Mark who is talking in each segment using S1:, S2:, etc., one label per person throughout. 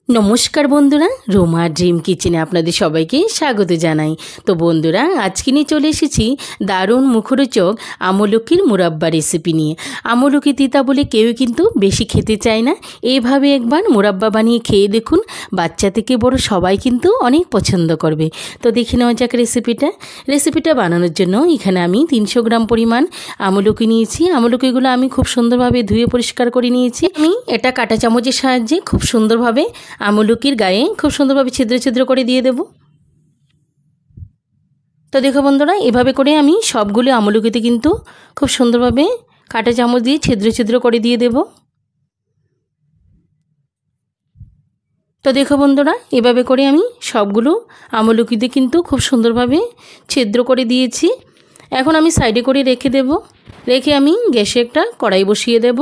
S1: নমস্কার বন্ধুরা, রোমা ড্রিম কিচেনে আপনাদের সবাইকে স্বাগত জানাই। তো বন্ধুরা, আজকে নিয়ে চলে এসেছি দারুণ মুখরোচক আমলকির মুরাব্বা রেসিপি নিয়ে। আমলকি তিতা বলে কেউ কিন্তু বেশি খেতে চায় না। এইভাবে একবার মুরাব্বা বানিয়ে খেয়ে দেখুন, বাচ্চা থেকে বড় সবাই কিন্তু অনেক পছন্দ করবে। তো দেখে নেওয়া যাক রেসিপিটা বানানোর জন্য এখানে আমি 300 গ্রাম পরিমাণ আমলকি নিয়েছি। আমলকিগুলো আমি খুব সুন্দরভাবে ধুয়ে পরিষ্কার করে নিয়েছি। আমি এটা কাঁটা চামচের সাহায্যে খুব সুন্দরভাবে আমলকির গায়ে খুব সুন্দরভাবে ছিদ্র ছিদ্র করে দিয়ে দেব। তো দেখো বন্ধুরা, এভাবে করে আমি সবগুলো আমলকিতে কিন্তু খুব সুন্দরভাবে কাঁটা চামচ দিয়ে ছিদ্র ছিদ্র করে দিয়ে দেব। তো দেখো বন্ধুরা, এভাবে করে আমি সবগুলো আমলকিতে কিন্তু খুব সুন্দরভাবে ছিদ্র করে দিয়েছি। এখন আমি সাইডে করে রেখে আমি গ্যাসে একটা কড়াই বসিয়ে দেব।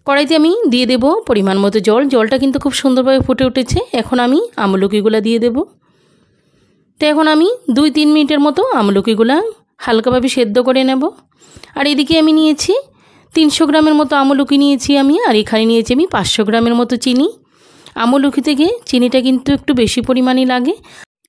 S1: কড়াইতে আমি দিয়ে দেব পরিমাণ মতো জলটা কিন্তু খুব সুন্দরভাবে ফুটে উঠেছে। এখন আমি আমলকিগুলো দিয়ে দেব। তো এখন আমি 2-3 মিনিটের মতো আমলকিগুলো হালকাভাবে সেদ্ধ করে নেব। আর এদিকে আমি নিয়েছি 300 গ্রামের মতো আমলকি নিয়েছি আমি, আর এখানে নিয়েছি আমি 500 গ্রামের মতো চিনি। আমলকি থেকে চিনিটা কিন্তু একটু বেশি পরিমাণে লাগে।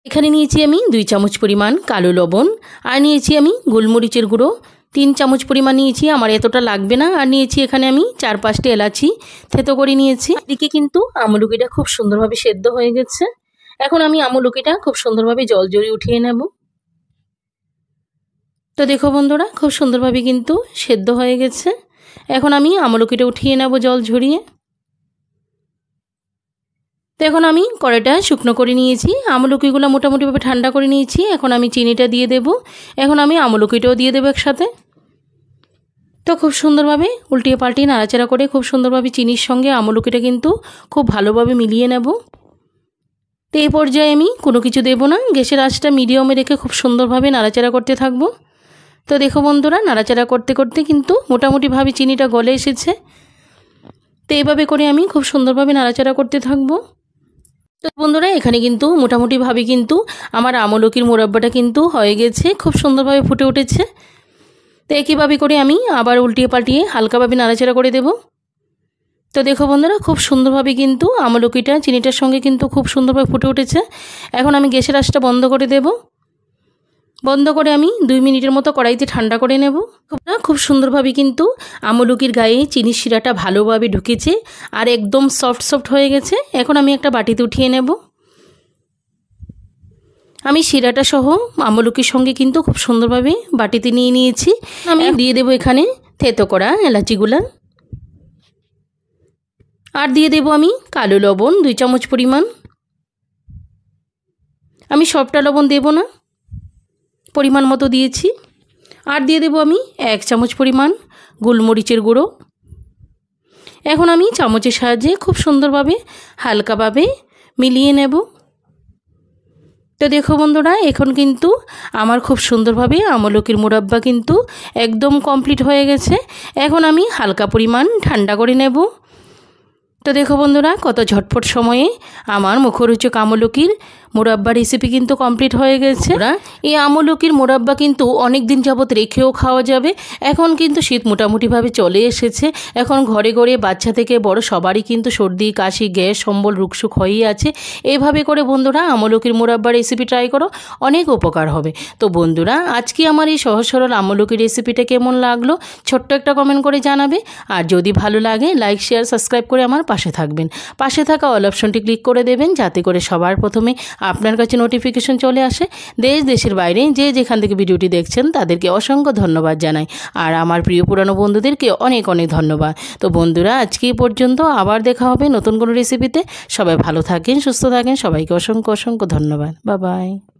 S1: এখানে নিয়েছি আমি 2 চামচ পরিমাণ কালো লবণ, আর নিয়েছি আমি গোলমরিচের গুঁড়ো 3 চামচ পরিমাণ নিয়েছি, আমার এতটা লাগবে না। আর নিয়েছি এখানে আমি 4-5টি এলাচি থেতো করে নিয়েছি। এদিকে কিন্তু আমলকিটা খুব সুন্দরভাবে সেদ্ধ হয়ে গেছে। এখন আমি আমলকিটা খুব সুন্দরভাবে জল ঝরিয়ে উঠিয়ে নেব। তো দেখো বন্ধুরা, খুব সুন্দরভাবে কিন্তু সেদ্ধ হয়ে গেছে। এখন আমি আমলকিটা উঠিয়ে নেব জল ঝরিয়ে। তো এখন আমি কড়াইটা শুকনো করে নিয়েছি, আমলকিগুলো মোটামুটিভাবে ঠান্ডা করে নিয়েছি। এখন আমি চিনিটা দিয়ে দেব। এখন আমি আমলকিটাও দিয়ে দেবো একসাথে। তো খুব সুন্দরভাবে উল্টিয়ে পাল্টিয়ে নাড়াচাড়া করে খুব সুন্দরভাবে চিনির সঙ্গে আমলকিটা কিন্তু খুব ভালোভাবে মিলিয়ে নেব। তো এই পর্যায়ে আমি কোনো কিছু দেব না, গ্যাসের আঁচটা মিডিয়ামে রেখে খুব সুন্দরভাবে নাড়াচাড়া করতে থাকবো। তো দেখো বন্ধুরা, নাড়াচাড়া করতে করতে কিন্তু মোটামুটিভাবে চিনিটা গলে এসেছে। তো এইভাবে করে আমি খুব সুন্দরভাবে নাড়াচাড়া করতে থাকবো। তো বন্ধুরা, এখানে কিন্তু মোটামুটিভাবে কিন্তু আমার আমলকির মুরাব্বাটা কিন্তু হয়ে গেছে, খুব সুন্দরভাবে ফুটে উঠেছে। তো একইভাবে করে আমি আবার উল্টিয়ে পাল্টিয়ে হালকাভাবে নাড়াচাড়া করে দেব। তো দেখো বন্ধুরা, খুব সুন্দরভাবে কিন্তু আমলকিটা চিনিটার সঙ্গে কিন্তু খুব সুন্দরভাবে ফুটে উঠেছে। এখন আমি গ্যাসের আঁচটা বন্ধ করে দেব। বন্ধ করে আমি 2 মিনিটের মতো কড়াইতে ঠান্ডা করে নেব। খুব সুন্দরভাবে কিন্তু আমলকির গায়ে চিনির শিরাটা ভালোভাবে ঢুকেছে আর একদম সফট হয়ে গেছে। এখন আমি একটা বাটিতে উঠিয়ে নেব। আমি শিরাটা সহ আমলকির সঙ্গে কিন্তু খুব সুন্দরভাবে বাটিতে নিয়ে নিয়েছি। আমি দিয়ে দেব এখানে থেতো করা এলাচিগুলা, আর দিয়ে দেব আমি কালো লবণ 2 চামচ পরিমাণ। আমি সবটা লবণ দেব না, পরিমাণ মতো দিয়েছি। আর দিয়ে দেব আমি 1 চামচ পরিমাণ গোলমরিচের গুঁড়ো। এখন আমি চামচের সাহায্যে খুব সুন্দরভাবে হালকাভাবে মিলিয়ে নেব। তো দেখো বন্ধুরা, এখন কিন্তু আমার খুব সুন্দরভাবে আমলকির মুরাব্বা কিন্তু একদম কমপ্লিট হয়ে গেছে। এখন আমি হালকা পরিমাণ ঠান্ডা করে নেব। তো দেখো বন্ধুরা, কত ঝটপট সময়ে আমার মুখরোচক আমলকির মুরাব্বা রেসিপি কিন্তু কমপ্লিট হয়ে গেছে। এই আমলকির মুরাব্বা কিন্তু অনেক দিন যাবত রেখেও খাওয়া যাবে। এখন কিন্তু শীত মোটামুটিভাবে চলে এসেছে। এখন ঘরে ঘরে বাচ্চা থেকে বড় সবারই কিন্তু সর্দি কাশি গ্যাস অম্বল রুকসুক হয়েই আছে। এইভাবে করে বন্ধুরা আমলকির মুরাব্বা রেসিপি ট্রাই করো, অনেক উপকার হবে। তো বন্ধুরা, আজকে আমার এই সহজ সরল আমলকির রেসিপিটা কেমন লাগলো ছোট্ট একটা কমেন্ট করে জানাবে। আর যদি ভালো লাগে লাইক শেয়ার সাবস্ক্রাইব করে আমার পাশে থাকবেন। পাশে থাকা অল অপশনটি ক্লিক করে দেবেন, যাতে করে সবার প্রথমে আপনার কাছে নোটিফিকেশন চলে আসে। দেশের বাইরে যে যেখান থেকে ভিডিওটি দেখছেন তাদেরকে অসংখ্য ধন্যবাদ জানাই। আর আমার প্রিয় পুরানো বন্ধুদেরকে অনেক ধন্যবাদ। তো বন্ধুরা, আজকে এই পর্যন্ত, আবার দেখা হবে নতুন কোনো রেসিপিতে। সবাই ভালো থাকেন, সুস্থ থাকেন, সবাইকে অসংখ্য ধন্যবাদ। Bye bye.